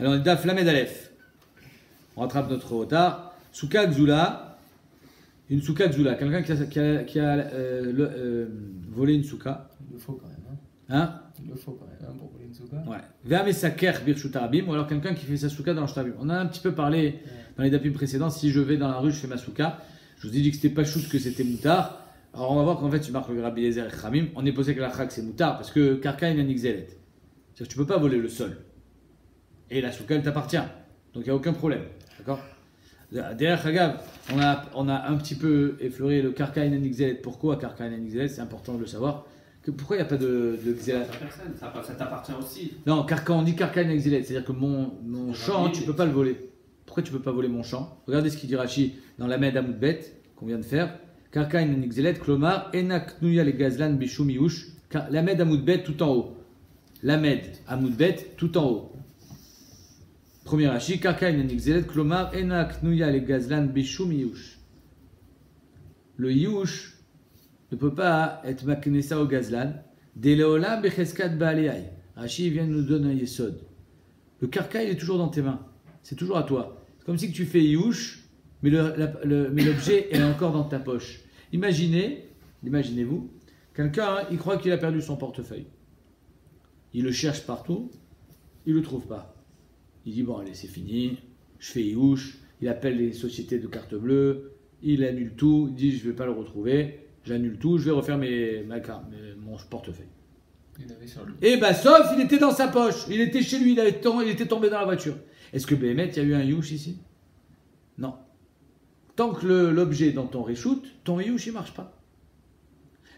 Alors on est Daf Lamed Aleph. On rattrape notre retard. Souka Gzula. Une souka Gzula. Quelqu'un qui a volé une souka. Il le faut quand même. Hein? Il le faut quand même pour voler une souka. Ouais. Ve'amesaker birshut harabim, ou alors quelqu'un qui fait sa souka dans le shtarabim. On a un petit peu parlé dans les dapim précédents. Si je vais dans la rue, je fais ma souka. Je vous ai dit que c'était pas choute, que c'était moutard. Alors on va voir qu'en fait tu marques le Rabbi Eliezer et Khamim. On est posé que la chak c'est moutard parce que karka il a nixelet. C'est-à-dire que tu peux pas voler le sol. Et la souka elle t'appartient. Donc il n'y a aucun problème. D'accord? Derrière Hagav, on a un petit peu effleuré le karka il a nixelet. Pourquoi karka il a nixelet? C'est important de le savoir. Pourquoi il n'y a pas de xélet? Ça t'appartient aussi. Non, car quand on dit karka il a nixelet, c'est-à-dire que mon champ, tu peux pas le voler. Pourquoi tu peux pas voler mon champ? Regardez ce qu'il dit Rashi dans la Med Amoudbet qu'on vient de faire. Karka in nixelet, klomar, enak nuya le gazlan bishum yush. La Med Amoudbet tout en haut. La Med Amoudbet tout en haut. Premier Rashi, karka in nixelet, klomar, enak nuya le gazlan bishum yush. Le yush ne peut pas être maknessa au gazlan. Deleolam becheskat baalei. Rashi vient nous donner un yesod. Le karka il est toujours dans tes mains. C'est toujours à toi. C'est comme si tu fais yush, mais l'objet est encore dans ta poche. Imaginez-vous, quelqu'un, il croit qu'il a perdu son portefeuille. Il le cherche partout, il ne le trouve pas. Il dit, bon allez, c'est fini, je fais yush, il appelle les sociétés de carte bleue, il annule tout, il dit, je ne vais pas le retrouver, j'annule tout, je vais refaire mon portefeuille. Et bah sauf, il était dans sa poche, il était chez lui, il était tombé dans la voiture. Est-ce que Béhémet, il y a eu un yush ici? Non. Tant que l'objet est dans ton reshoot, ton yush il marche pas.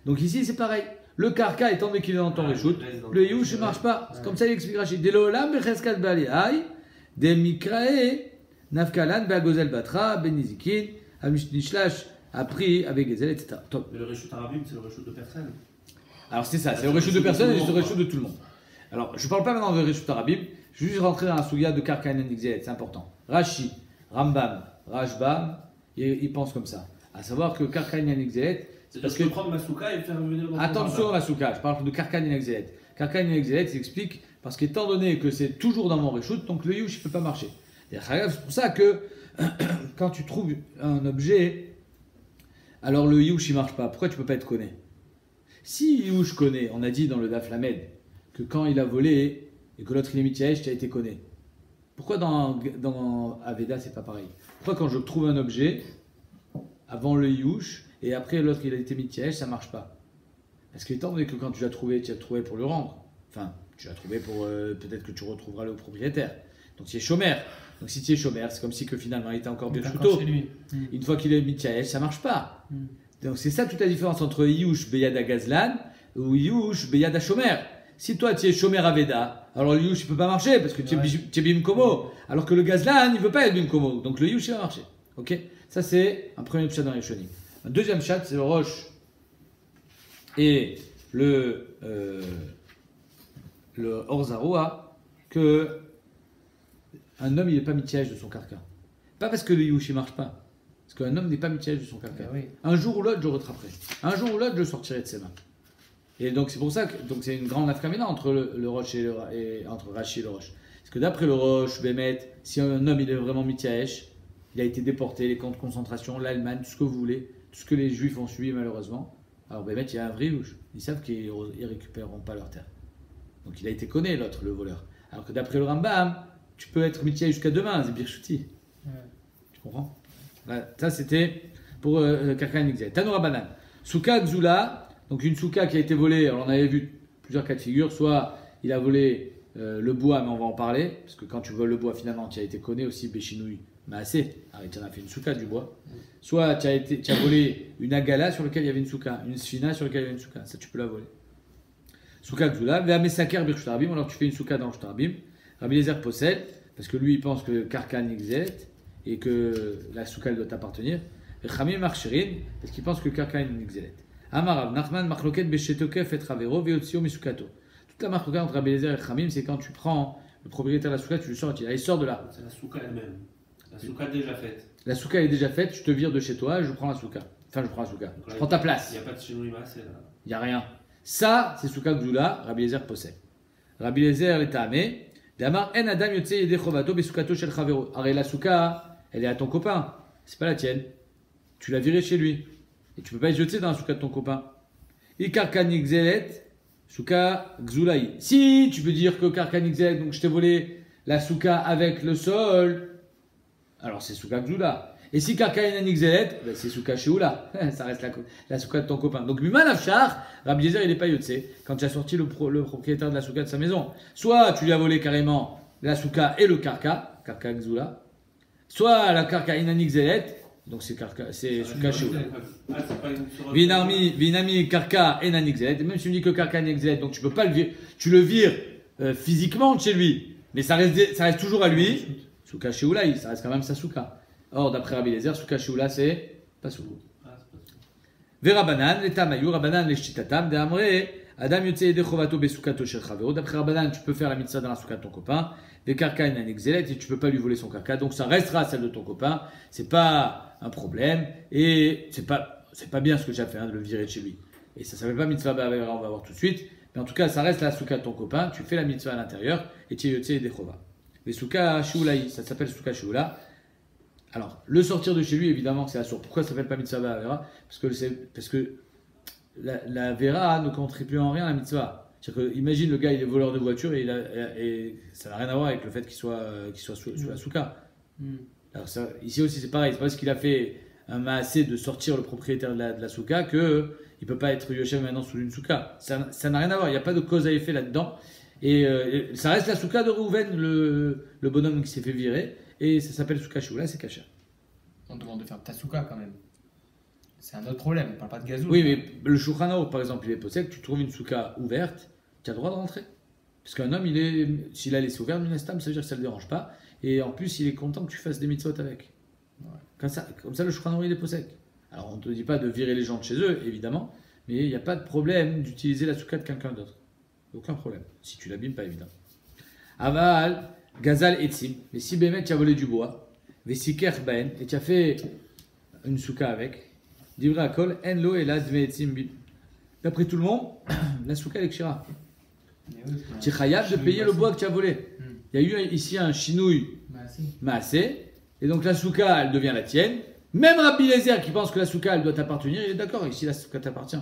Donc ici c'est pareil. Le karka, étant donné qu'il est dans ton reshoot, le yush ne marche pas. C'est comme ça il explique Rachid. Delolam becheskat baalei, demikrae, nafkalan beagozel batra, benizikin, amishnishlash, appris avec gezel, etc. Top. Mais le reshoot arabim, c'est le reshoot de personne. Alors c'est ça, c'est le reshoot de personne et c'est le reshoot de tout le monde. Alors je ne parle pas maintenant de reshoot arabim, je vais juste rentrer dans la souga de karka en nixelet, c'est important. Rashi, Rambam, Rashbam, ils pensent comme ça. À savoir que karka en nixelet, c'est parce que je peux prendre ma souka et le faire revenir dans attention à la souka, je parle de karka en nixelet. Karka en nixelet, s'explique parce qu'étant donné que c'est toujours dans mon reshoot, donc le yush ne peut pas marcher. C'est pour ça que quand tu trouves un objet, alors le yush ne marche pas. Pourquoi tu ne peux pas être connu? Si yush connaît, on a dit dans le Daf Lamed que quand il a volé et que l'autre il est mityaesh, tu as été connu. Pourquoi dans Aveda c'est pas pareil? Pourquoi quand je trouve un objet avant le yush et après l'autre il a été mityaesh, ça marche pas? Parce qu'étant donné que quand tu l'as trouvé pour le rendre. Enfin, tu l'as trouvé pour peut-être que tu retrouveras le propriétaire. Donc tu es chômeur. Donc si tu es chômeur, c'est comme si que finalement il était encore bien chouto. Une fois qu'il est mityaesh, ça marche pas. Donc c'est ça toute la différence entre yush beyada gazlan ou yush beyada shomer. Si toi tu es shomer aveda, alors le yush il peut pas marcher parce que tu es bimkomo. Alors que le gazlan il veut pas être bimkomo. Donc le yush il va marcher. Ok? Ça c'est un premier chat dans les shonim. Un deuxième chat c'est le roche et le orzaroua que un homme il n'est pas mityaesh de son karka. Pas parce que le yush il marche pas. Parce qu'un homme n'est pas mityaesh de son karka. Oui. Un jour ou l'autre, je rattraperai. Un jour ou l'autre, je le sortirai de ses mains. Et donc, c'est pour ça que c'est une grande afkamina entre le roche et entre Rashi et le roche. Parce que d'après le roche, Bémet, si un homme il est vraiment mityaesh, il a été déporté, les camps de concentration, l'Allemagne, tout ce que vous voulez, tout ce que les juifs ont subi malheureusement. Alors Bémet, il y a un vrai yush. Ils savent qu'ils ne récupéreront pas leur terre. Donc il a été connu, l'autre, le voleur. Alors que d'après le Rambam, tu peux être mityaesh jusqu'à demain, c'est birchouti. Tu comprends? Là, ça c'était pour karka en nixelet. Tanoura Banan. Souka Gzula, donc une souka qui a été volée, alors on avait vu plusieurs cas de figure, soit il a volé le bois, mais on va en parler, parce que quand tu voles le bois finalement tu as été connu aussi Béchinouï, mais assez, tu en as fait une souka du bois, soit tu as volé une agala sur laquelle il y avait une souka, une sfina sur laquelle il y avait une souka, ça tu peux la voler. Souka Gzula, Ve'amesaker birshut harabim, alors tu fais une souka dans le shtarabim, Rabbi Eliezer possède, parce que lui il pense que karka en nixelet, et que la souka doit t'appartenir. Et Khamim Marchirin, parce qu'il pense que karka est une nixelet. Amarav, Nachman, Machloket, Beshetokef, et Travero, Veotsio, Misukato. Toute la marque entre Rabbi Eliezer et Khamim, c'est quand tu prends le propriétaire de la souka, tu le sors, il sort de là. C'est la souka elle-même. La souka déjà faite. La souka est déjà faite, je te vire de chez toi, je prends la souka. Enfin, je prends la souka. Je prends ta place. Il n'y a pas de chinouima, c'est là. Il n'y a rien. Ça, c'est souka Gzula, Rabbi Eliezer possède. Rabbi Eliezer est tamé, Damar en adam yotse yede chovato besukato shel chavero. Arrête la souka, elle est à ton copain, c'est pas la tienne. Tu l'as virée chez lui. Et tu peux pas y jeter dans la souka de ton copain. Ikar kanigzelet, souka gzulaï. Si tu peux dire que karkanigzelet, donc je t'ai volé la souka avec le sol, alors c'est souka gzula. Et si karkanigzelet, ben c'est souka sheoula. Ça reste la souka de ton copain. Donc Miman Afshar, Rabbi Eliezer, il est pas yotse quand tu as sorti le propriétaire de la souka de sa maison. Soit tu lui as volé carrément la souka et le karka gzula, soit la karka inanigzelet. Donc c'est souka sheoula. Ah, c'est pas une sur- Vinami karka et nanixelet. Même si tu me dis que karka nanixelet, donc tu peux pas le virer. Tu le vires physiquement de chez lui, mais ça reste toujours à lui. Souka sheoula, ça reste quand même sa souka. Or d'après Rabbi Eliezer, souka sheoula c'est pas souka. Ah, c'est pas sûr. Verabanan, les tamayu, rabanan les shtitatam, de amre, adam yotse yede chovato besukato shel chavero. D'après Rabanan, tu peux faire la mitzvah dans la souka de ton copain. Des karka et nanixelet, et tu peux pas lui voler son karka. Donc ça restera celle de ton copain. C'est pas un problème et c'est pas bien ce que j'ai fait de le virer de chez lui. Et ça s'appelle pas mitzvah ba'avera, on va voir tout de suite. Mais en tout cas, ça reste la souka de ton copain. Tu fais la mitzvah à l'intérieur et tu es yotse yede chova. Les souka sheoulaï, ça s'appelle souka sheoula. Alors, le sortir de chez lui, évidemment, c'est assourd. Pourquoi ça s'appelle pas mitzvah ba'avera? Parce que la vera ne contribue en rien à la mitzvah. C'est-à-dire que, imagine le gars, il est voleur de voiture et ça n'a rien à voir avec le fait qu'il soit sous la souka. Alors ça, ici aussi c'est pareil, c'est pas parce qu'il a fait un maasé de sortir le propriétaire de la souka que il peut pas être yoshev maintenant sous une souka. Ça n'a rien à voir, il n'y a pas de cause à effet là-dedans. Et ça reste la souka de Rouven, le bonhomme qui s'est fait virer, et ça s'appelle souka sheoula, c'est caché. On demande de faire ta souka quand même. C'est un autre problème, on parle pas de gazou. Oui, mais le Shulchan Aruch, par exemple, il est possède, tu trouves une souka ouverte, tu as le droit de rentrer. Parce qu'un homme, s'il a laissé ouvert, Minastam, ça veut dire que ça ne le dérange pas. Et en plus, il est content que tu fasses des mitzvot avec. Ouais. Comme ça, le Shulchan Aruch, il est possède. Alors, on ne te dit pas de virer les gens de chez eux, évidemment, mais il n'y a pas de problème d'utiliser la souka de quelqu'un d'autre. Aucun problème. Si tu l'abîmes, pas évident. Aval, Gazal et Tzim. Mais si Bémet, tu as volé du bois, Vesiker Ben, et tu as fait une souka avec, Divra Akol, Enlo et la Dveetzim Bil. D'après tout le monde, la souka est kshira. Tu es chayav de payer le bois que tu as volé. Il y a eu ici un chinouille maasé, et donc la souka, elle devient la tienne. Même Rabbi Eliezer qui pense que la souka, elle doit t'appartenir, il est d'accord, ici la souka t'appartient.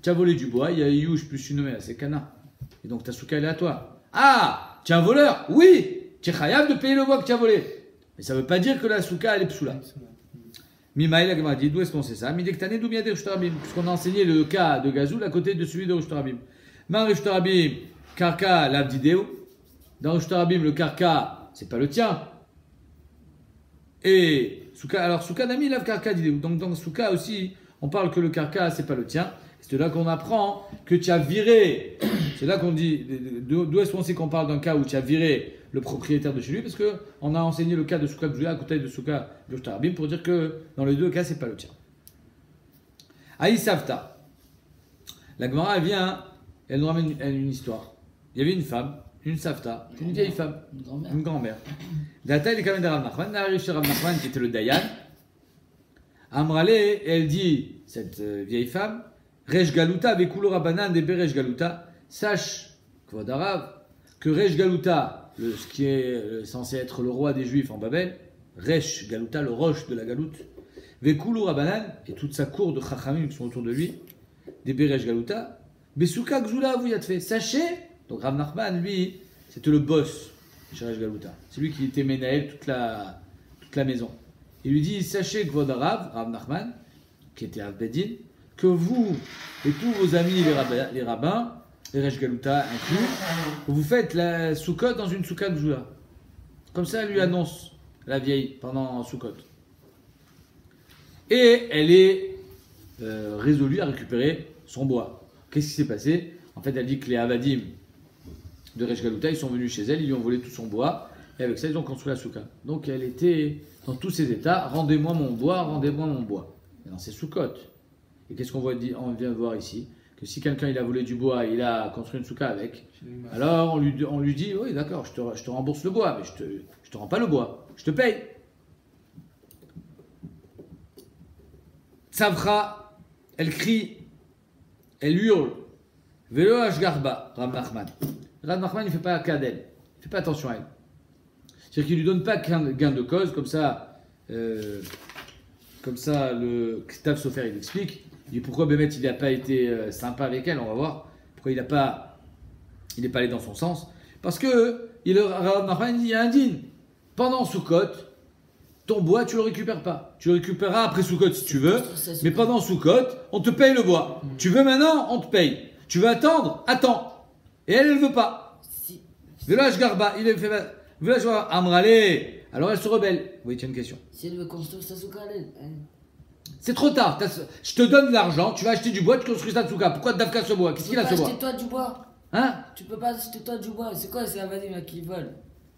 Tu as volé du bois, il y a Youch plus une nommée, c'est Cana. Et donc ta souka, elle est à toi. Ah, tu es un voleur? Oui, tu es chayav de payer le bois que tu as volé. Mais ça ne veut pas dire que la souka, elle est psoula. Mimaïl a dit, d'où est-ce qu'on sait ça? Midektané d'où bien Rushtarabim, puisqu'on a enseigné le cas de Gazoul à côté de celui de Rushtarabim. Man Rushtarabim, Karka, l'Abdidéo. Dans Rushtarabim, le Karka, c'est pas le tien. Et Souka, alors Souka Nami, Lav Karka Didéo. Donc dans Souka aussi, on parle que le Karka, c'est pas le tien. C'est là qu'on apprend que tu as viré. C'est là qu'on dit, d'où est-ce qu'on sait qu'on parle d'un cas où tu as viré le propriétaire de chez lui, parce qu'on a enseigné le cas de Souka Gzula à côté de Souka Rushtarabim pour dire que dans les deux cas, c'est pas le tien. Aïsavta. La Gemara, elle vient, elle nous ramène une histoire. Il y avait une femme, une Savta, une vieille femme, une grand-mère. Data, il est quand même de Rav Nachman. Elle arrive chez Rav Nachman, qui était le Dayan. Amrale, elle dit, cette vieille femme, Rej Galuta, Vekulo Rabanan, Debe Rej Galuta, sache, Kvodarav, que Rej Galuta, ce qui est censé être le roi des Juifs en Babel, Rej Galuta, le roche de la Galoute, Vekulo Rabanan, et toute sa cour de Chachamim qui sont autour de lui, Debe Rej Galuta, Besuka Gzula, vous y êtes fait. Sachez, donc Rav Nachman, lui, c'était le boss chez Rej Galuta. C'est lui qui était Menaël toute la maison. Il lui dit, sachez que votre Rav Nachman, qui était Rav Bedin, que vous et tous vos amis les rabbins, les Rej Galuta inclus, vous faites la Soukot dans une Souka Gzula. Comme ça, elle lui annonce, la vieille, pendant Soukot. Et elle est résolue à récupérer son bois. Qu'est-ce qui s'est passé? En fait, elle dit que les Avadim de Rej Galuta, ils sont venus chez elle, ils lui ont volé tout son bois, et avec ça, ils ont construit la Souka. Donc, elle était dans tous ses états, rendez-moi mon bois, rendez-moi mon bois. Et dans ses Soukot. Et qu'est-ce qu'on on vient de voir ici? Que si quelqu'un il a volé du bois, il a construit une Souka avec, alors on lui dit, oui d'accord, je te rembourse le bois, mais je te rends pas le bois, je te paye. Savra, elle crie, elle hurle, Velo Ashgarba, Rav Nachman. Rav Nachman, il ne fait pas cas d'elle. fais pas attention à elle. C'est-à-dire qu'il lui donne pas gain de cause, comme ça, le Stav Sofer il explique. Il dit pourquoi Bémet il n'a pas été sympa avec elle, on va voir. Pourquoi il n'est pas allé dans son sens. Parce que Rav Nachman dit il y a un din. Pendant Soukot, ton bois tu le récupères pas. Tu le récupéreras après Soukot si tu veux. Mais pendant Soukot, on te paye le bois. Tu veux maintenant, on te paye. Tu veux attendre, attends. Et elle veut pas. Village Garba, il est fait. Village Amrale. Alors elle se rebelle. Oui, tu as une question. Si elle veut construire sa souka, elle. C'est trop tard. Je te donne de l'argent, tu vas acheter du bois, tu construis ta souka. Pourquoi Dafka ce bois? Qu'est-ce qu'il a ce bois? Tu peux pas acheter toi du bois. Hein? Tu peux pas acheter toi du bois. C'est quoi ces avadim qui volent?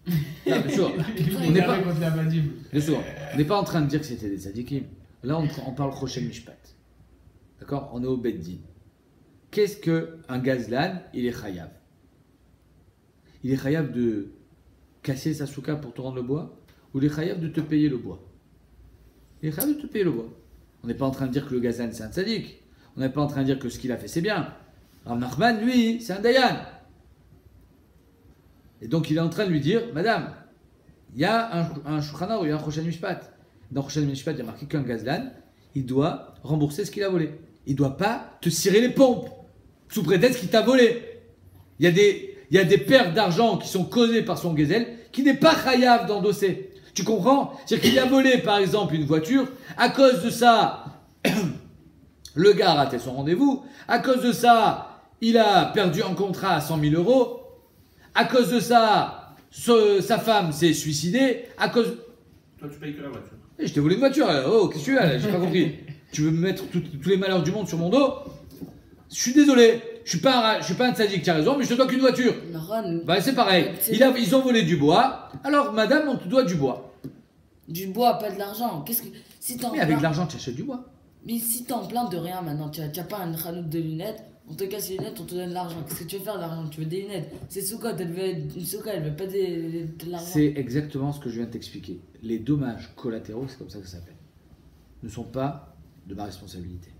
Non, bien sûr. On n'est pas contre la Vadim. Bien sûr. On n'est pas en train de dire que c'était des sadikim. Là, on parle Rochel Mishpat. D'accord? On est au Beddin. Qu'est-ce qu'un gazlan? Il est chayav. Il est chayav de casser sa souka pour te rendre le bois, ou il est chayav de te payer le bois? Il est chayav de te payer le bois. On n'est pas en train de dire que le gazlan c'est un tzadik. On n'est pas en train de dire que ce qu'il a fait c'est bien. Rav Nachman, lui, c'est un dayan. Et donc il est en train de lui dire, madame, il y a un Shulchan Aruch, il y a un Rochel Mishpat. Dans Rochel Mishpat, il y a marqué qu'un gazlan, il doit rembourser ce qu'il a volé. Il ne doit pas te cirer les pompes, sous prétexte qu'il t'a volé. Il y a des pertes d'argent qui sont causées par son gazelle, qui n'est pas chayav d'endosser. Tu comprends? C'est-à-dire qu'il a volé, par exemple, une voiture, à cause de ça, le gars a raté son rendez-vous, à cause de ça, il a perdu un contrat à 100 000 euros, à cause de ça, sa femme s'est suicidée, à cause... Toi, tu payes que la voiture. Je t'ai volé une voiture, là. Oh, qu'est-ce que tu as là? J'ai pas compris. Tu veux me mettre tous les malheurs du monde sur mon dos? Je suis désolé, je suis pas un sadique, tu as raison, mais je te dois qu'une voiture. Bah c'est pareil, ils ont volé du bois, alors madame, on te doit du bois. Du bois, pas de l'argent. Qu'est-ce que... Si Mais avec de l'argent, tu achètes du bois. Mais si t'es en plein de rien maintenant, tu n'as pas un chanoute de lunettes, on te casse les lunettes, on te donne de l'argent. Qu'est-ce que tu veux faire de l'argent? Tu veux des lunettes? C'est Soukot, elle veut une Souka, elle veut pas de l'argent. C'est exactement ce que je viens de t'expliquer. Les dommages collatéraux, c'est comme ça que ça s'appelle, ne sont pas de ma responsabilité.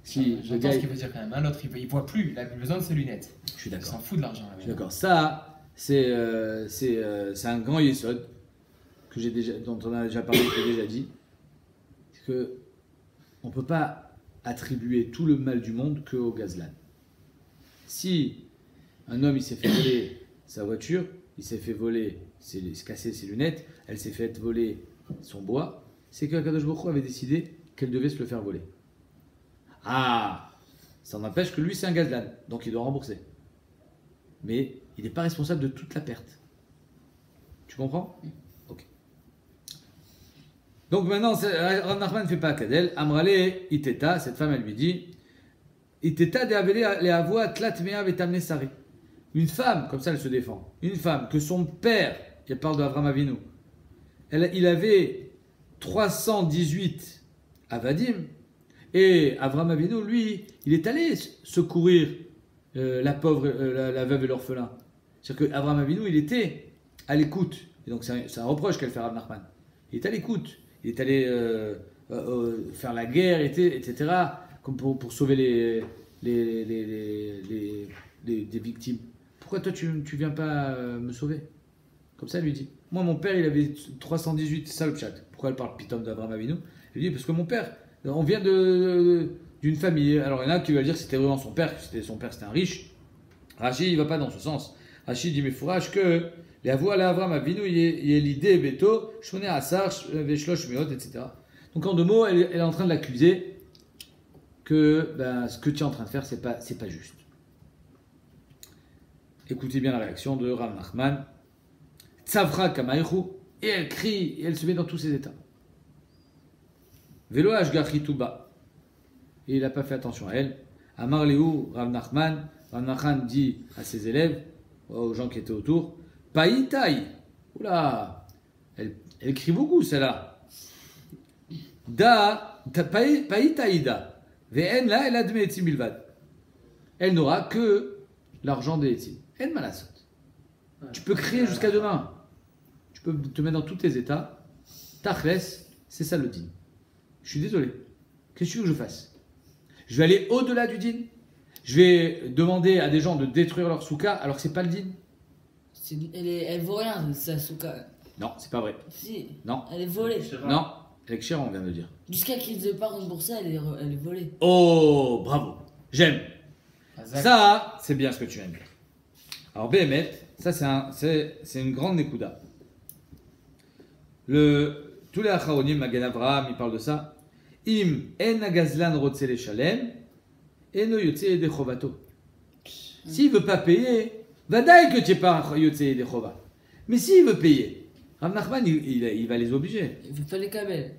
Si le J'entends gars, ce qu'il veut dire quand même. Hein, l'autre, il voit plus, il a besoin de ses lunettes. je suis Il d'accord. s'en fout de l'argent. Je suis d'accord. Ça, c'est un grand yesod dont on a déjà parlé, que j'ai déjà dit. C'est que on ne peut pas attribuer tout le mal du monde qu'au gazlan. Si un homme il s'est fait voler sa voiture, il s'est fait voler, il s'est cassé ses lunettes, elle s'est fait voler son bois, c'est que Kadosh Baruch Hu avait décidé qu'elle devait se le faire voler. Ah, ça n'empêche que lui c'est un gazlan, donc il doit rembourser. Mais il n'est pas responsable de toute la perte. Tu comprends? Ok. Donc maintenant, Rav Nachman ne fait pas Kadel. Amrale Iteta, cette femme elle lui dit Iteta de avele le avoa tlatmea vetamne sari. Une femme, comme ça elle se défend, une femme que son père, elle parle de Avram Avinu, il avait 318 avadim. Et Avram Avinu, lui, il est allé secourir la pauvre, la veuve et l'orphelin. C'est-à-dire qu'Avram Avinu, il était à l'écoute. Et donc c'est un reproche qu'elle fait Rav Nachman. Il est à l'écoute. Il est allé faire la guerre, etc. Comme pour sauver des victimes. Pourquoi toi tu viens pas me sauver? Comme ça, elle lui dit. Moi, mon père, il avait 318, c'est ça le chat. Pourquoi elle parle pitom d'Avram Avinu? Elle lui dit parce que mon père, on vient d'une famille. Alors, il y en a qui veulent dire que c'était vraiment son père c'était un riche. Rashi, il va pas dans ce sens. Rashi dit, mais fourrage que les avoirs à Avram Avinu, il est l'idée, Beto, Shmoné Asar, Veshlosh Meot, etc. Donc, en deux mots, elle est en train de l'accuser que ce que tu es en train de faire, c'est pas juste. Écoutez bien la réaction de Rav Nachman. Tzavra Kamaïchou, et elle crie, et elle se met dans tous ses états. Velo Ashgachi Touba. Et il n'a pas fait attention à elle. Amar Léou, Rav Nachman dit à ses élèves, aux gens qui étaient autour, Païtaï. Oula, elle crie beaucoup celle-là. Païtaïda. Ve'en la el adme etzim bilvad. Elle n'aura que l'argent des etzim. En malasot. Tu peux crier jusqu'à demain. Tu peux te mettre dans tous tes états. Tachles, c'est ça le din. Je suis désolé. Qu'est-ce que tu veux que je fasse? Je vais aller au-delà du din. Je vais demander à des gens de détruire leur souka alors que c'est pas le din. Elle vaut rien, sa souka. Non, c'est pas vrai. Si, Non, elle est volée. non. Avec cher, on vient de dire. Jusqu'à qu'ils ne pas rembourser, elle est volée. Oh, bravo. J'aime. Hazak. Ça, c'est bien ce que tu viens de dire. Alors, Béhémet, ça, c'est une grande Nekuda. Tous les Acharonim, Magen Avraham, ils parlent de ça. Im en agazlan rotse le shalem, eno yotse yede chovato. S'il ne veut pas payer, vadaï que tu n'es pas yotse yede chova. Mais s'il veut payer, Rav Nachman, il va les obliger. Il ne veut pas les kabel.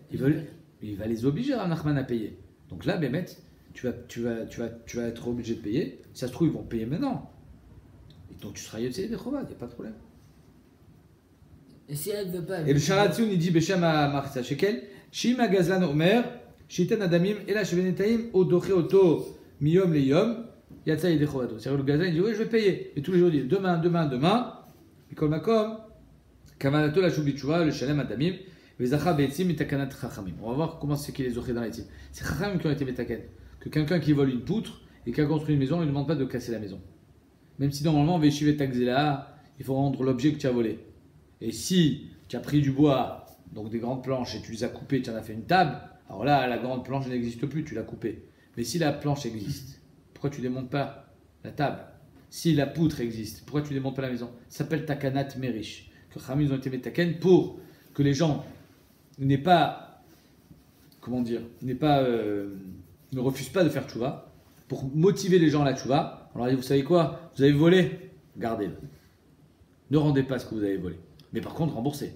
Il va les obliger, Rav Nachman, à payer. Donc là, Béhémet, tu vas être obligé de payer. Si ça se trouve, ils vont payer maintenant. Et donc tu seras yotse yede chova, il n'y a pas de problème. Et si elle ne veut pas. Et le Sharatioun, il dit Beshem à Marissa Shekel, Shim Agazlan Omer, Shiten Adamim, Ela Shevenetaim, Odoche Oto, Miyom Leyom, Yatsa Yedechovato. C'est-à-dire le Gazlan, il dit oui, je vais payer. Et tous les jours, il dit demain. Mikol Makom, Kavanato la Shubichua, le Shalem Adamim, Vezacha Beetzim, Mitakanat Chachamim. On va voir comment c'est qu'il les ochés dans les teams. C'est Chachamim qui ont été Metaken. Que quelqu'un qui vole une poutre et qui a construit une maison, on ne lui demande pas de casser la maison. Même si normalement, Veshivet Takzela, il faut rendre l'objet que tu as volé. Et si tu as pris du bois, donc des grandes planches, et tu les as coupées, tu en as fait une table, alors là, la grande planche n'existe plus, tu l'as coupée. Mais si la planche existe, pourquoi tu ne démontes pas la table? Si la poutre existe, pourquoi tu ne démontes pas la maison? Ça s'appelle takanat merish. Que Khamim ont été metaken pour que les gens n'aient pas, ne refusent pas de faire tchouva, pour motiver les gens à la tchouva. Alors vous savez quoi? Vous avez volé? Gardez-le. Ne rendez pas ce que vous avez volé. Mais par contre, remboursez.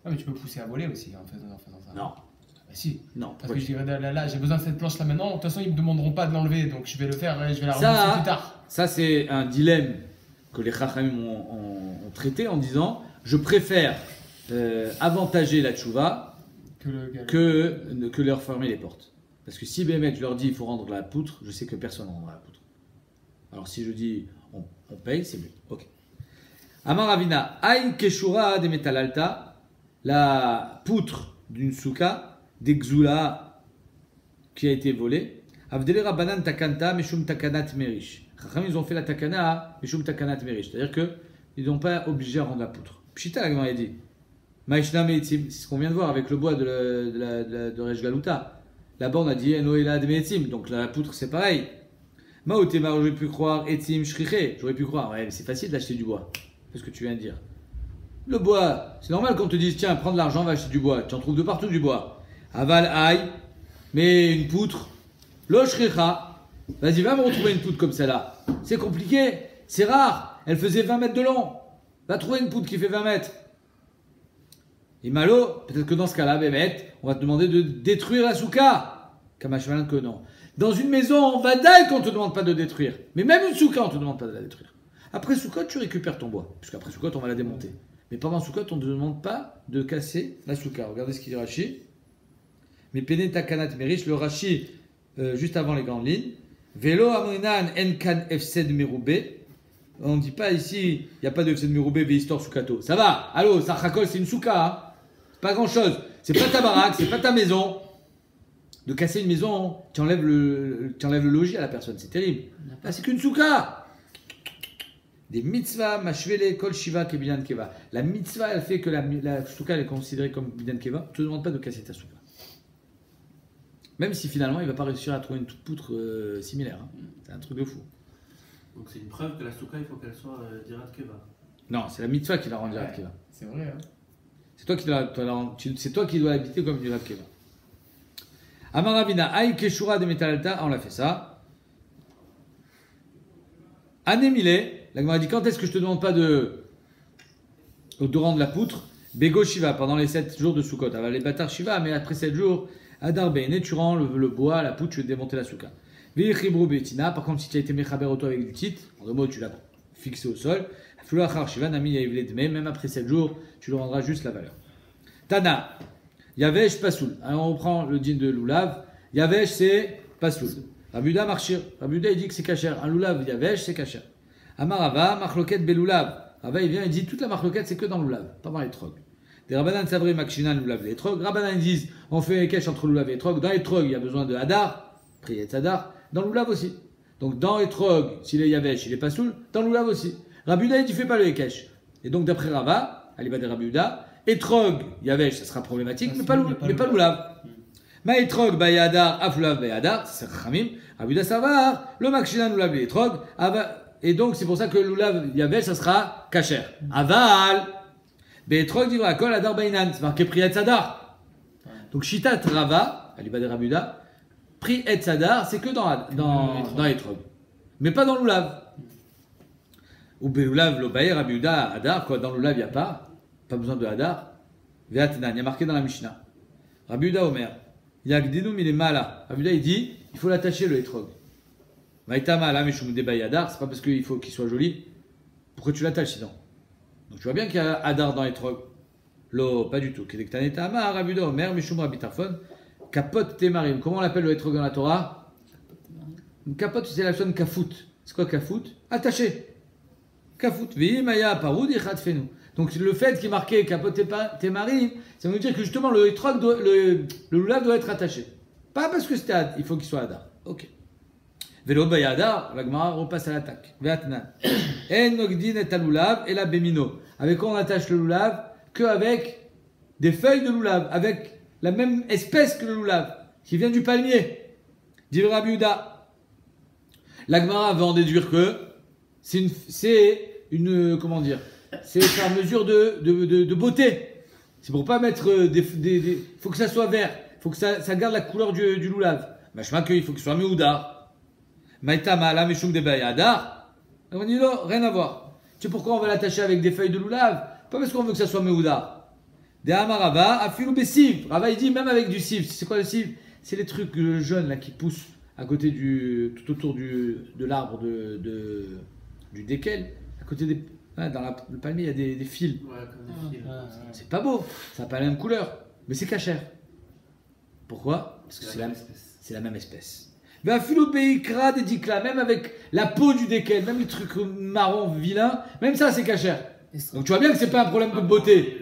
Ah, mais tu peux pousser à voler aussi en faisant ça. Non. Bah si. Non. Parce que je dirais, là, j'ai besoin de cette planche là maintenant. De toute façon, ils ne me demanderont pas de l'enlever. Donc je vais le faire et je vais la rembourser plus tard. Ça, c'est un dilemme que les Chachamim ont traité en disant je préfère avantager la tchouva que leur fermer les portes. Parce que si Bémet, je leur dis il faut rendre la poutre, je sais que personne ne rendra la poutre. Alors si je dis on paye, c'est mieux. Ok. Amar Ravina, Aïn Keshura de Metalalta, la poutre d'une souka, des Xula qui a été volée. Avdele Rabbanan Takanta, Meshum Takanat Merish. Ils ont fait la Takana, Meshum Takanat Merish. C'est-à-dire qu'ils n'ont pas obligé à rendre la poutre. Pshita, la Gemara a dit. Maïshna Meitzim, c'est ce qu'on vient de voir avec le bois de Rej Galuta. Là-bas, on a dit Noela de Meitzim, donc la poutre c'est pareil. Maotema, j'aurais pu croire Etzim Shriche, j'aurais pu croire. Ouais, c'est facile d'acheter du bois. C'est ce que tu viens de dire. Le bois, c'est normal qu'on te dise tiens, prends de l'argent, va acheter du bois. Tu en trouves de partout du bois. Aval aïe, mais une poutre. Loshrecha, vas-y, va me retrouver une poutre comme celle-là. C'est compliqué, c'est rare. Elle faisait 20 mètres de long. Va trouver une poutre qui fait 20 mètres. Et Malo, peut-être que dans ce cas-là, Bémet, on va te demander de détruire la souka. Kamashvalan que non. Dans une maison, Vadaï qu'on ne te demande pas de détruire. Mais même une souka, on ne te demande pas de la détruire. Après Soukot, tu récupères ton bois. Puisqu'après Soukot, on va la démonter. Mais pendant Soukot, on ne te demande pas de casser la souka. Regardez ce qu'il dit Rashi. Mais Pene Takanat Merish, le Rashi, juste avant les grandes lignes. Velo Amoinan Enkan Efsed Meroubé. On ne dit pas ici, il n'y a pas de Efsed Meroubé, Vehistor Soukato. Ça va. Allô, Sarchakol, c'est une souka. Hein. C'est pas grand chose. C'est pas ta baraque, c'est pas ta maison. De casser une maison, tu enlèves le logis à la personne. C'est terrible. Ah, c'est qu'une souka. Des mitzvahs, mashvele, kol shiva, ke bidan keva. La mitzvah, elle fait que la souka, elle est considérée comme bidan keva. Tu ne te demandes pas de casser ta souka. Même si finalement, il ne va pas réussir à trouver une poutre similaire. Hein. C'est un truc de fou. Donc c'est une preuve que la souka, il faut qu'elle soit dirat keva. Non, c'est la mitzvah qui la rend dirat keva. C'est vrai, hein. C'est toi qui dois l'habiter comme dirat keva. Amaravina, aïe keshura de metalalta, on l'a fait ça. Anémile. La Gemara dit quand est-ce que je te demande pas de rendre la poutre? Bego Shiva, pendant les 7 jours de Sukkot. Alors les bâtards Shiva, mais après 7 jours, Adar Bene, tu rends le bois, la poutre, tu veux démonter la souka. Vichibru Betina, par contre, si tu as été Mechaber auto avec du titre, en 2 mots, tu l'as fixé au sol. Fulachar Shiva, Nami Yaivle Dme, même après 7 jours, tu le rendras juste la valeur. Tana, Yavesh Pasoul. Alors on reprend le din de Lulav. Yavesh, c'est Pasoul. Rabuda Marchir. Rabuda, il dit que c'est kacher. Un Lulav, Yavesh, c'est kacher. Amarava, Marloket Beloulav. Rava, il vient et dit toute la Marloket, c'est que dans Lulav, pas dans les trogs. Des Rabbanan Savri, Makshinan, Lulav, les trogs. Rabbanan, ils disent on fait un cache entre Lulav et les trogs. Dans les trogs, il y a besoin de Hadar, prière Hadar. Dans Lulav aussi. Donc dans les trogs, s'il est Yavesh, il est pas soul. Dans Lulav aussi. Rabuda, il dit fais pas le Ekech. Et donc, d'après Rava, Aliba de Rabbi Yehuda, Etrog, Yavesh, ça sera problématique, mais pas Loulav. Ma Etrog, Bayadar, Afulav, Bayadar, c'est Rachamim. Rabbi Yehuda Savar, le Makshina Loulav, Etrog. Et donc, c'est pour ça que Loulav, Yavesh, ça sera Kacher. Aval, Betrog, Divra, Kol, Adar, Bainan. C'est marqué Pri Etzadar. Donc, Shitat Rava, Aliba de Rabbi Yehuda, Pri Etzadar, c'est que dans Etrog. Mais pas dans Loulav. Ou Beloulav, Lobaye, Rabbi Yehuda, Adar, quoi, dans Loulav, il n'y a pas besoin de Hadar. Ve'atnan, il y a marqué dans la Mishnah. Rabbi Yehuda Omer, Yagdinum, il est mala. Rabbi Yehuda, il dit, il faut l'attacher le Etrog. Maïtama, là, Meshum Debay Hadar, c'est pas parce qu'il faut qu'il soit joli. Pourquoi tu l'attaches sinon? Donc tu vois bien qu'il y a Hadar dans Etrog. Lo, pas du tout. Kedektanet Amar, Rabbi Yehuda Omer, Meshum Rabbi Tarfon, Kapot Temarim. Comment on l'appelle le Etrog dans la Torah? Kapot, c'est la sonne Kafout. C'est quoi Kafout? Attaché. Kafout. Ve'imaya Paroud, Ichat Fenu. Donc le fait qu'il est marqué Kapot Temarim, ça veut dire que justement le Etrog, le Loulav doit être attaché. Pas parce que il faut qu'il soit Hadar. Ok. Vélo Bayadar, la Gemara repasse à l'attaque. Ve'atnan. En Nogdin et Loulav et la Bemino. Avec quoi on attache le Loulav? Qu'avec des feuilles de Loulav, avec la même espèce que le Loulav, qui vient du palmier. Dit Rabbi Yehuda. La Gemara va en déduire que c'est une comment dire? C'est par mesure de beauté. C'est pour pas mettre faut que ça soit vert. Faut que ça garde la couleur du loulav. Machma qu'il faut qu'il soit meoudar. Maïtama la meshum de bayadar. On dit non, rien à voir. Tu sais pourquoi on va l'attacher avec des feuilles de loulav? Pas parce qu'on veut que ça soit meoudar. De amarava afilou besiv. Rava il dit même avec du siv. C'est quoi le siv? C'est les trucs jaunes là qui poussent à côté tout autour de l'arbre du déquel, à côté des dans le palmier, il y a des fils. Ouais, comme des fils. C'est pas beau, ça n'a pas la même couleur, mais c'est cachère. Pourquoi? Parce que c'est la même espèce. Mais un philopéicra des dikla, même avec la peau du déquel, même les trucs marrons vilains, même ça c'est cachère. Donc tu vois bien que c'est pas un problème de beauté.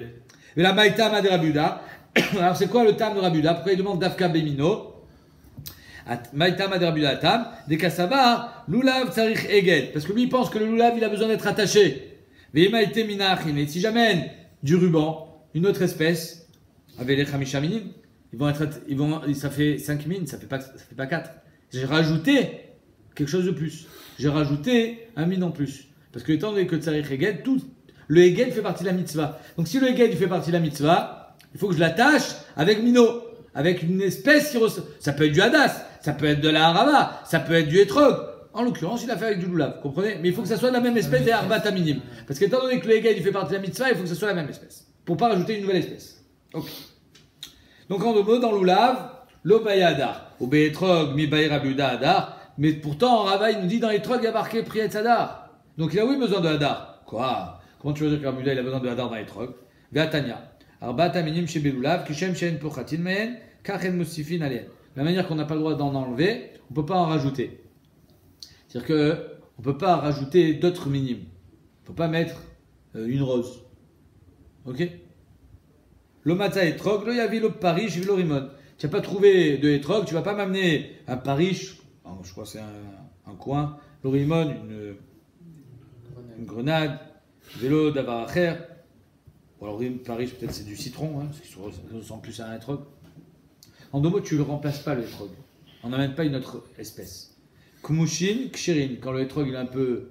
Mais la maïtam de Rabbi Yehuda, alors c'est quoi le tam de Rabbi Yehuda? Pourquoi il demande Dafka Bemino? Maïtam de Rabbi Yehuda tam, des kassavar, loulav tsarich eged. Parce que lui il pense que le loulav il a besoin d'être attaché. Et si j'amène du ruban, une autre espèce, avec les khamisha minim, ça fait 5 mines, ça fait pas 4. J'ai rajouté quelque chose de plus. J'ai rajouté un mine en plus. Parce que étant donné que tsarich eged, le eged fait partie de la mitzvah. Donc si le eged il fait partie de la mitzvah, il faut que je l'attache avec mino, avec une espèce qui ressemble. Ça peut être du hadas, ça peut être de la harava, ça peut être du etrog. En l'occurrence, il a fait avec du loulav, comprenez? Mais il faut que ça soit de la même espèce des arbata minime. Parce qu'étant donné que le eged il fait partie de la mitzvah, il faut que ça soit la même espèce. Pour pas rajouter une nouvelle espèce. Ok. Donc en deux mots, dans loulav, lo bayadar. Au betrog, mi bay Rabbi Yehuda hadar. Mais pourtant, en Rava, il nous dit dans les trogs, il y a marqué priet hadar. Donc il a oui besoin de hadar. Quoi? Comment tu veux dire que Rabbi Yehuda il a besoin de hadar dans les trogs? Ve'atanya. Arbata minim chez beloulav, kishem shen pochatin mehen, kachen musifin alien. La manière qu'on n'a pas le droit d'en enlever, on ne peut pas en rajouter. C'est-à-dire qu'on ne peut pas rajouter d'autres minimes. On ne peut pas mettre une rose. Ok? Le matzah etrog, le yavi le parish, le rimon. Tu n'as pas trouvé de etrog, tu ne vas pas m'amener un parish, je crois que c'est un coin, le rimon, une grenade, vélo d'avaracher. Ou alors parish, peut-être c'est du citron, hein, parce qu'il se ressemble plus à un etrog. En deux mots, tu ne le remplaces pas le etrog. On n'amène pas une autre espèce. Kumushin, kshirin, quand le etrog il est un peu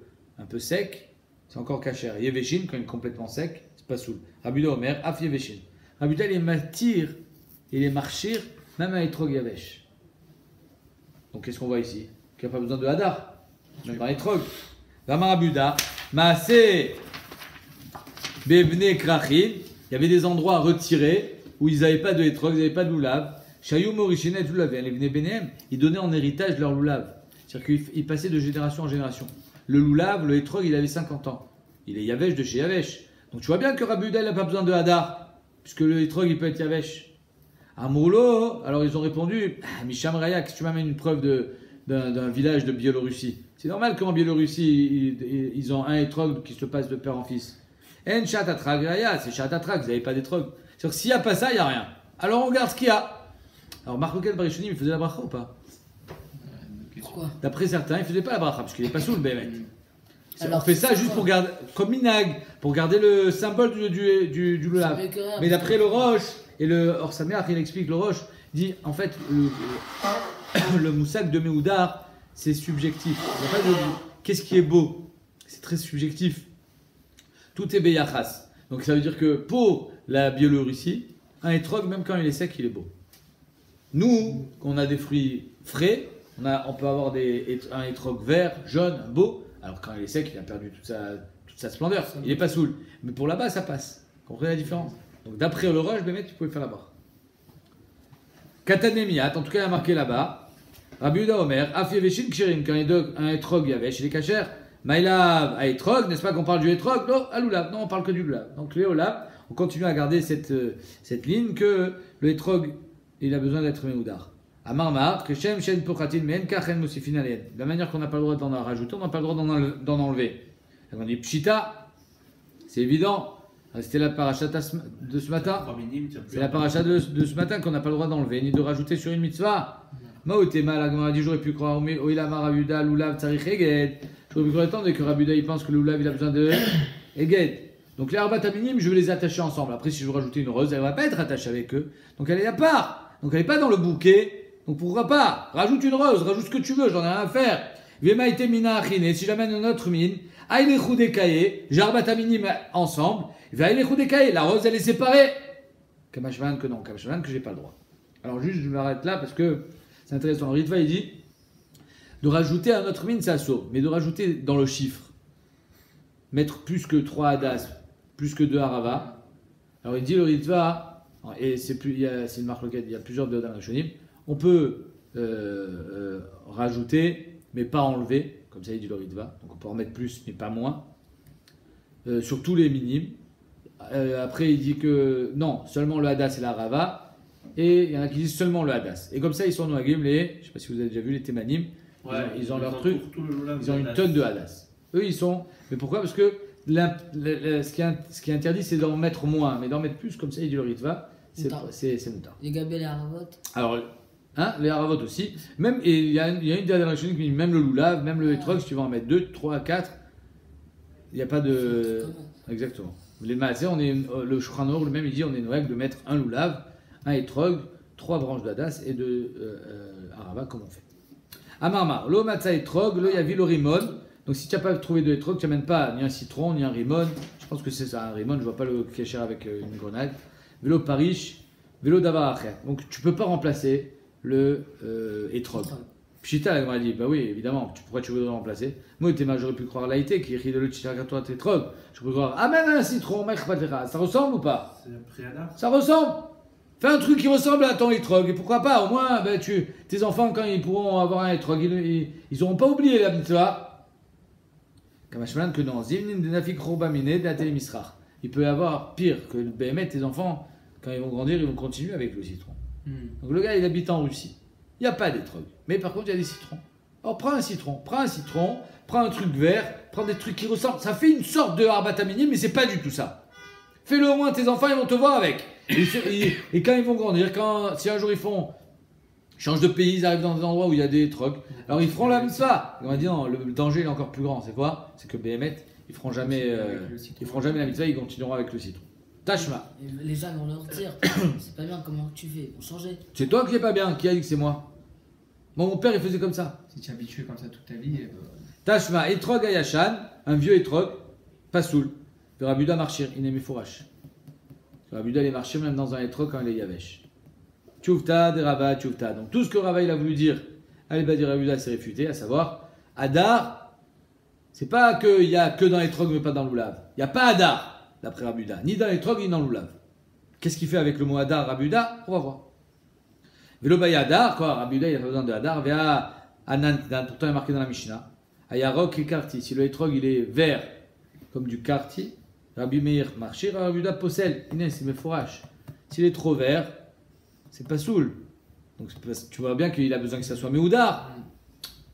sec, c'est encore kacher. Yeveshin, quand il est complètement sec, c'est pas soul. Rabbi Yehuda Omer, af yeveshin. Rabbi Yehuda, il est matir, il est marchir, même un etrog yavesh. Donc qu'est-ce qu'on voit ici? Qu'il n'y a pas besoin de hadar, même dans l'etrog. Rama Rabbi Yehuda, maaseh bebne krachin, il y avait des endroits retirés où ils n'avaient pas de etrog, ils n'avaient pas de loulav. Shayou morishinet loulav, les bne benem, ils donnaient en héritage leur loulav. C'est-à-dire qu'il passait de génération en génération. Le loulav, le etrog, il avait 50 ans. Il est yavesh de chez yavesh. Donc tu vois bien que Rabbi Yehuda n'a pas besoin de hadar, puisque le etrog, il peut être yavesh. Amourlo, alors ils ont répondu, Misham Rayak, si tu m'amènes une preuve d'un village de Biélorussie. C'est normal qu'en Biélorussie, ils ont un etrog qui se passe de père en fils. En Shatatrak Raya, c'est Shatatrak, vous n'avez pas d'etrog. C'est-à-dire que s'il n'y a pas ça, il n'y a rien. Alors on regarde ce qu'il y a. Alors Marc Loken Barishonim, il faisait la bracha ou pas? Pourquoi? D'après certains, il ne faisait pas la bracha, parce qu'il n'est pas sous le bémet. On fait ça juste pour garder, comme minag, pour garder le symbole du lulav. Mais d'après le Roche, et le Orsameach, il explique, le Roche dit, en fait, le moussak de Mehoudar, c'est subjectif. Il y a pas de, qu'est-ce qui est beau? C'est très subjectif. Tout est beyachas. Donc ça veut dire que pour la Biélorussie, un étrog, même quand il est sec, il est beau. Nous, on a des fruits frais, on peut avoir un étrog vert, jaune, beau, alors quand il est sec, il a perdu toute sa splendeur. Il n'est pas saoul. Mais pour là-bas, ça passe. Vous comprenez la différence? Donc d'après le Roche, tu pouvais faire là-bas. Katanemiat, en tout cas, il a marqué là-bas. Rabbi Yehuda Omer, Afyeveshin Kshirin, quand un étrog yavesh, il est kasher. Maïlav à étrog, n'est-ce pas qu'on parle du étrog? Non, à l'oulav. Non, on parle que du loulav. Donc le olav, on continue à garder cette ligne que le étrog, il a besoin d'être mehoudar. À Marmar, Keshem Shen Pochatin Men Kachen Mosifin Alien. De la manière qu'on n'a pas le droit d'en rajouter, on n'a pas le droit d'en enlever. Donc on dit Pshita, c'est évident. C'était la paracha de ce matin. C'est la paracha de ce matin qu'on n'a pas le droit d'enlever, ni de rajouter sur une mitzvah. Maotema, la Gemara dit j'aurais pu croire, Oilama Rabuda, Lulav, Tsarich Eged. J'aurais pu croire tant que Rabuda il pense que le Lulav il a besoin de Eged. Donc les Arbat Aminim, je vais les attacher ensemble. Après, si je veux rajouter une rose, elle ne va pas être attachée avec eux. Donc elle est à part. Donc elle n'est pas dans le bouquet. Donc pourquoi pas? Rajoute une rose, rajoute ce que tu veux, j'en ai rien à faire. Vemaite mina achine, si j'amène une autre mine, aïlechou dekaye, j'arbat aminim ensemble, aïlechou dekaye, la rose elle est séparée. Kamashvan que non, Kamashvan que j'ai pas le droit. Alors juste je m'arrête là parce que c'est intéressant. Ritva il dit de rajouter un autre mine ça saut, mais de rajouter dans le chiffre, mettre plus que 3 hadas, plus que 2 harava. Alors il dit le Ritva, et c'est une marque locale, il y a plusieurs de Shonim. On peut rajouter, mais pas enlever, comme ça il dit le Ritva. Donc on peut en mettre plus, mais pas moins, sur tous les minimes. Après il dit que non, seulement le Hadas et la Rava, et il y en a qui disent seulement le Hadas. Et comme ça ils sont noagim, je ne sais pas si vous avez déjà vu les Témanim, ils ont leur truc, ils ont une tonne de Hadas. Eux ils sont, mais pourquoi? Parce que ce qui est interdit c'est d'en mettre moins, mais d'en mettre plus, comme ça il dit le Ritva, c'est moutar. Les gabelles et les haravot. Alors, les haravot aussi. Même, et il y a une dernière qui dit même le loulav, même le étrog, si tu veux en mettre 2, 3, 4, il n'y a pas de. Exactement. Les maasés, le Shulchan Aruch, lui-même, il dit on est noël de mettre un loulav, un étrog, 3 branches d'hadas et de harava, comme on fait. Amarmar, lo matza étrog, lo yavi lo rimon. Donc si tu n'as pas trouvé de étrog, tu n'amènes pas ni un citron, ni un rimon. Je pense que c'est ça, un rimon, je ne vois pas le kécher avec une grenade. Vélo parish, vélo davar acher. Donc tu ne peux pas remplacer le étrog. Pshita, elle m'a dit, bah oui, évidemment, pourquoi tu voudrais remplacer? Moi, j'aurais pu croire l'aïté qui écrit de l'uchitagato à étrog. Je peux croire, amène un citron, ça ressemble ou pas? Ça ressemble. Fais un truc qui ressemble à ton étrog, et pourquoi pas? Au moins, ben, tes enfants, quand ils pourront avoir un étrog, ils n'auront pas oublié la mitzvah. Kamashmalan que non, zimnin denafik robamine d'ateli misrach. Il peut y avoir pire que le BMT, tes enfants, quand ils vont grandir, ils vont continuer avec le citron. Donc le gars, il habite en Russie. Il n'y a pas d'étrog. Mais par contre, il y a des citrons. Alors prends un citron, prends un truc vert, prends des trucs qui ressemblent. Ça fait une sorte de harbatamini, mais c'est pas du tout ça. Fais-le au moins, tes enfants, ils vont te voir avec. Et quand ils vont grandir, si un jour ils changent de pays, ils arrivent dans des endroits où il y a des étrogs, alors ils feront la mitzvah. On va dire, non, le danger il est encore plus grand. C'est quoi? C'est que BMT, ils feront jamais la mitzvah, ils continueront avec le citron. Tashma. Les gens vont leur dire, c'est pas bien, comment tu fais? Pour changer. C'est toi qui es pas bien, qui a dit que c'est moi? Bon, mon père il faisait comme ça. Si tu es habitué comme ça toute ta vie. Tashma, etrog ayashan, un vieux etrog, pas soul. Rabuda marchir, inémi fourrache. Rabuda il est marchir même dans un etrog quand il est yavesh. Tchouvta, derava, tchouvta. Donc tout ce que Rava il a voulu dire, Al-Badi Rabuda s'est réfuté, à savoir, Hadar, c'est pas qu'il y a que dans l'etrog mais pas dans l'oulav. Il n'y a pas Hadar. D'après Rabuda, ni dans l'étrog ni dans l'oulav. Qu'est-ce qu'il fait avec le mot Hadar, Rabuda? On va voir. Velo bay Hadar, quoi, Rabuda il a pas besoin de Hadar, vea Anan, pourtant il est marqué dans la Mishnah. Ayarok et Karti, si le étrog il est vert comme du Karti, Rabbi Meir marchir, Rabuda possède, c'est mes fourrages. S'il est trop vert, c'est pas soul. Donc tu vois bien qu'il a besoin que ça soit Mehoudar.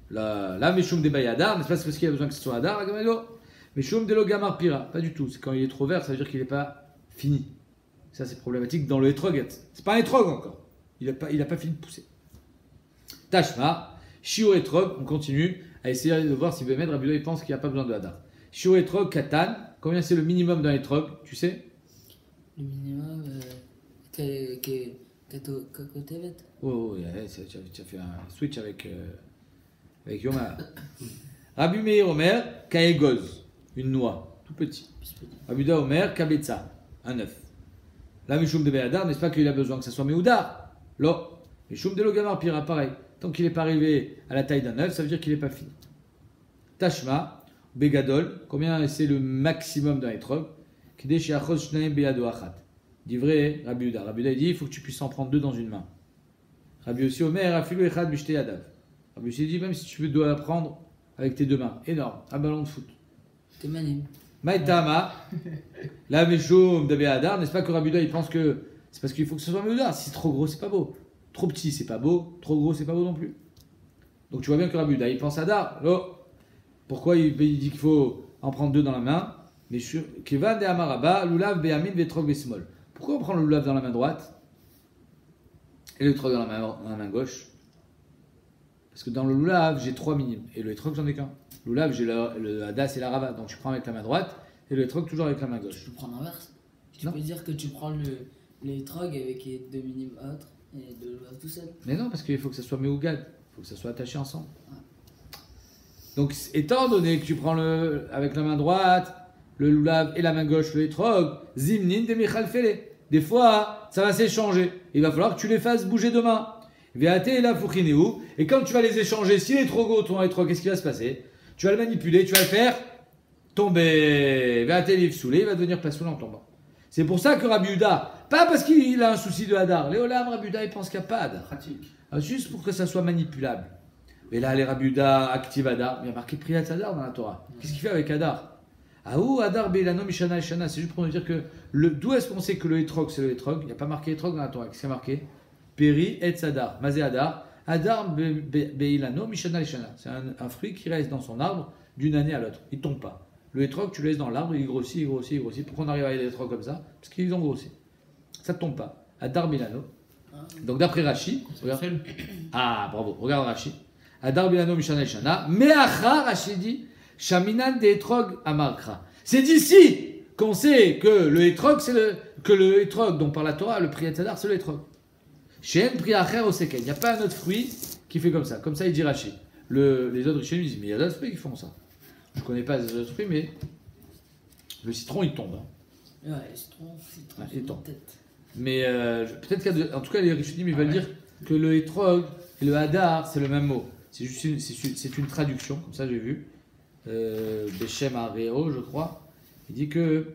Là, Meshum de bay Hadar, n'est-ce pas, c'est parce qu'il a besoin que ce soit Hadar, Agamelo. Mais Shum de Logamar Pira, pas du tout. C'est quand il est trop vert, ça veut dire qu'il n'est pas fini. Ça, c'est problématique dans le étrog. C'est pas un étrog encore. Il n'a pas fini de pousser. Tashma, Shio étrog, on continue à essayer de voir si Bémed Rabuda il pense qu'il n'y a pas besoin de Hadar. Shio etrog katan. Combien c'est le minimum d'un etrog, tu sais? Le minimum, Kakotevet. Oh, tu as fait un switch avec Yoma. Rabbi Meir Omer, kaegoz, une noix, tout petit. Rabbi Yehuda Omer, kabetza, un œuf. Là, Mishum de Be'adar, n'est-ce pas qu'il a besoin que ça soit Meouda? Lo. Mishum de Logamar, pire, pareil. Tant qu'il n'est pas arrivé à la taille d'un œuf, ça veut dire qu'il n'est pas fini. Tashma, Begadol, combien c'est le maximum d'un etrog? Kidesh Yachos Shnaim Be'ado Achat. Dit vrai, Rabbi Yehuda. Rabbi Yehuda dit il faut que tu puisses en prendre deux dans une main. Rabbi Yossi Omer, Afilu Echad Bishte Yadav. Rabbi Yossi dit même si tu dois la prendre avec tes deux mains. Énorme, un ballon de foot. T'es manim. Maïtama, la Meshum de Be'adar, n'est-ce pas que Rabbi Yehuda il pense que c'est parce qu'il faut que ce soit Meouda. Si c'est trop gros, c'est pas beau. Trop petit, c'est pas beau. Trop gros, c'est pas beau non plus. Donc tu vois bien que Rabbi Yehuda il pense à Dar. Oh. Pourquoi il dit qu'il faut en prendre deux dans la main? Mais sur Kevan de Amaraba, Lulav Be'amin Vetrog Besmol. Pourquoi on prend le Lulav dans la main droite et le Etrog dans la main gauche? Parce que dans le Lulav, j'ai trois minimes. Et le Etrog, j'en ai qu'un. Le Lulav, j'ai le Hadas et la Rava. Donc je prends avec la main droite et le Etrog toujours avec la main gauche. Tu peux prendre l'inverse. Tu Non. peux dire que tu prends les trogs avec les deux minimes autres et deux lulav tout seul. Mais non, parce qu'il faut que ça soit Meougad. Il faut que ça soit attaché ensemble. Donc, étant donné que tu prends avec la main droite, le Lulav et la main gauche, le Etrog, Zimnin de Michal Fele. Des fois, ça va s'échanger. Il va falloir que tu les fasses bouger de main. Et quand tu vas les échanger, s'il est trop gros ton Etrog, qu'est-ce qui va se passer? Tu vas le manipuler, tu vas le faire tomber. Il va devenir pas saoul en tombant. C'est pour ça que Rabbi Yehuda, pas parce qu'il a un souci de Hadar. Léolam, Rabbi Yehuda, il pense qu'il n'y a pas Hadar. Pratique. Juste pour que ça soit manipulable. Et là, les Rabbi Yehuda activent Hadar. Il y a marqué Priyat Hadar dans la Torah. Qu'est-ce qu'il fait avec Hadar? Ah ou Hadar Beilano Mishana et Shana. C'est juste pour nous dire que d'où est-ce qu'on sait que le Etrog c'est le Etrog? Il n'y a pas marqué Etrog dans la Torah. Qu'est-ce qu'il y a marqué? Peri et Hadar. Mazé Hadar. Hadar Beilano Mishana et Shana. C'est un fruit qui reste dans son arbre d'une année à l'autre. Il ne tombe pas. Le Etrog, tu le laisses dans l'arbre, il grossit, il grossit, il grossit. Pourquoi on arrive à les Etrog comme ça? Parce qu'ils ont grossi. Ça ne tombe pas. Hadar Beilano. Donc d'après Rashi, regarde. Ah, bravo, regarde Rashi. Hadar Beilano Mishana et Shana. Meacha, Rashi dit, Shaminan de Etrog Amarkra. C'est d'ici qu'on sait que le Etrog, le Etrog, dont par la Torah, le Priyat Hadar, c'est le Etrog. Shen Priyacher au Seken. Il n'y a pas un autre fruit qui fait comme ça. Comme ça, il dit Rashi. Les autres Rishonim disent, mais il y a d'autres fruits qui font ça. Je ne connais pas les autres fruits, mais le citron, il tombe. Ouais, le citron, il tombe. tête. Mais peut-être qu'en tout cas, les Rishonim, ils veulent dire que le Etrog et le Hadar, c'est le même mot. C'est juste une traduction, comme ça j'ai vu. Beshem Areo, je crois. Il dit que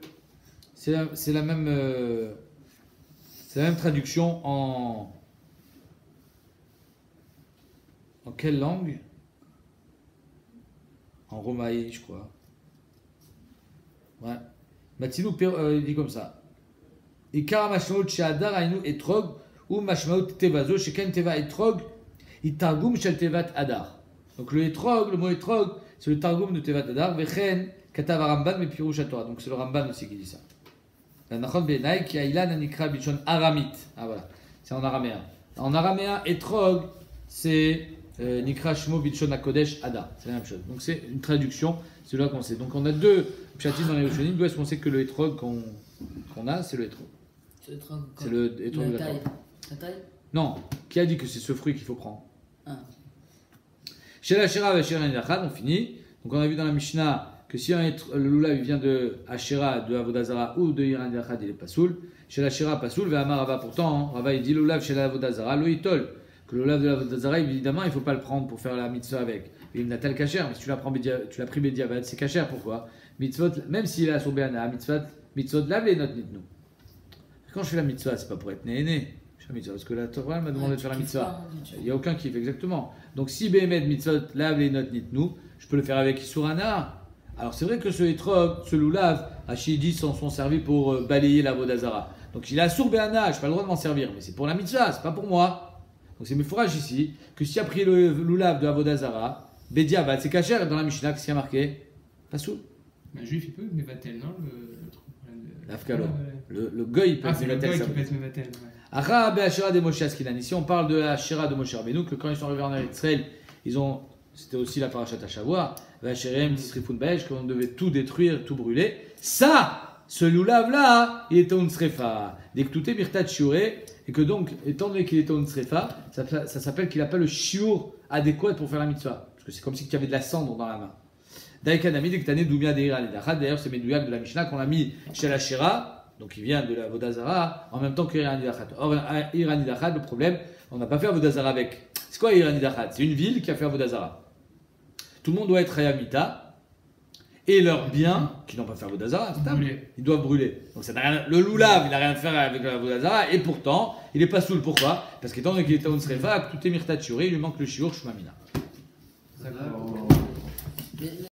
c'est la même traduction en quelle langue? En romaï, je crois. Ouais. Matilou, il dit comme ça. Ikara mashmaut she'adar ainu etrog ou mashmaut tevazo sheken teva etrog itargum shel tevat adar. Donc le etrog, le mot etrog, c'est le targum de tevat adar. Vechen katav Ramban me pirush Torah. Donc c'est le Ramban aussi qui dit ça. La nachon benai ki ailan anikra bichon aramit. Ah voilà, c'est en araméen. En araméen, etrog, c'est Nikra Shmo Bitchon Akodesh Ada, c'est la même chose. Donc c'est une traduction, c'est là qu'on sait. Donc on a deux pshatim dans les Rishonim. D'où est-ce qu'on sait que le Etrog qu'on a, c'est le Etrog? C'est le Etrog de la Torah. La taille? Non, qui a dit que c'est ce fruit qu'il faut prendre? Ah. Chez la Shira et chez la on finit. Donc on a vu dans la Mishnah que si le lulav vient de Ashera, de Avodazara ou de Iran Yachad, il est pas soul. Chez la Shira, pas soul. Ve'amar Rava, pourtant, Rava il dit lulav chez la Avodazara, lo itol. Que le lulav de la Avodazara, évidemment, il ne faut pas le prendre pour faire la mitzvah avec. Il n'a tel kacher, mais si tu l'as pris Bediavad, c'est kacher, pourquoi? Mitzvot, même s'il a son béana, mitzvot lave les notes nitnou. Quand je fais la mitzvah, c'est pas pour être né. Je fais la mitzvah parce que la Torah m'a demandé de faire la mitzvah. Il n'y a aucun kiff, exactement. Donc si Behemet mitzvot lave les notes nitnou, je peux le faire avec Isurana. Alors c'est vrai que ce Etrog, ce lulav, Hachidi sont servis pour balayer la Vodazara. Donc il a sour béana, je n'ai pas le droit de m'en servir, mais c'est pour la mitzvah, c'est pas pour moi. Donc c'est mes fourrages ici, que si tu as pris le lulav de Avodazara, Bediavad, c'est kacher, dans la Mishnah, qu'est-ce qu'il y a marqué? Pas sous. Un juif, il peut être Mevatel, non? L'Afkalo. Le goy peut être c'est le Mevatel. goy qui peut être Mevatel, ouais. Acha Be'ashera de Moshe Askilan. Ici, on parle de la Shira de Moshe Rabbeinu, que quand ils sont arrivés en Israël, ils ont c'était aussi la parachat à Shavua, qu'on devait tout détruire, tout brûler. Ça, ce loulav là, il était un srefa. Dès que tout est mirtat shiuré, et que donc, étant donné qu'il était un srefa, ça s'appelle qu'il n'a pas le shiur adéquat pour faire la mitzvah. Parce que c'est comme si tu avais de la cendre dans la main. Daïkanami, dès que tu as né Doumia Deira Nedachat, d'ailleurs, c'est Medouyak de la Mishnah qu'on a mis chez la Shira, donc il vient de la Vodazara, en même temps que Iranidachat. Or, Iranidachat, le problème, on n'a pas fait Vodazara avec. C'est quoi Iranidachat? C'est une ville qui a fait Vodazara. Tout le monde doit être Hayamita, et leurs biens, qui n'ont pas fait Vodazara, ils doivent brûler. Donc ça n'a rien, le loulav, il n'a rien à faire avec la Vodazara, et pourtant, il n'est pas saoul. Pourquoi? Parce qu'étant donné qu'il était un srefa, tout est mirtat shuri, il lui manque le shiur shmamina. D'accord.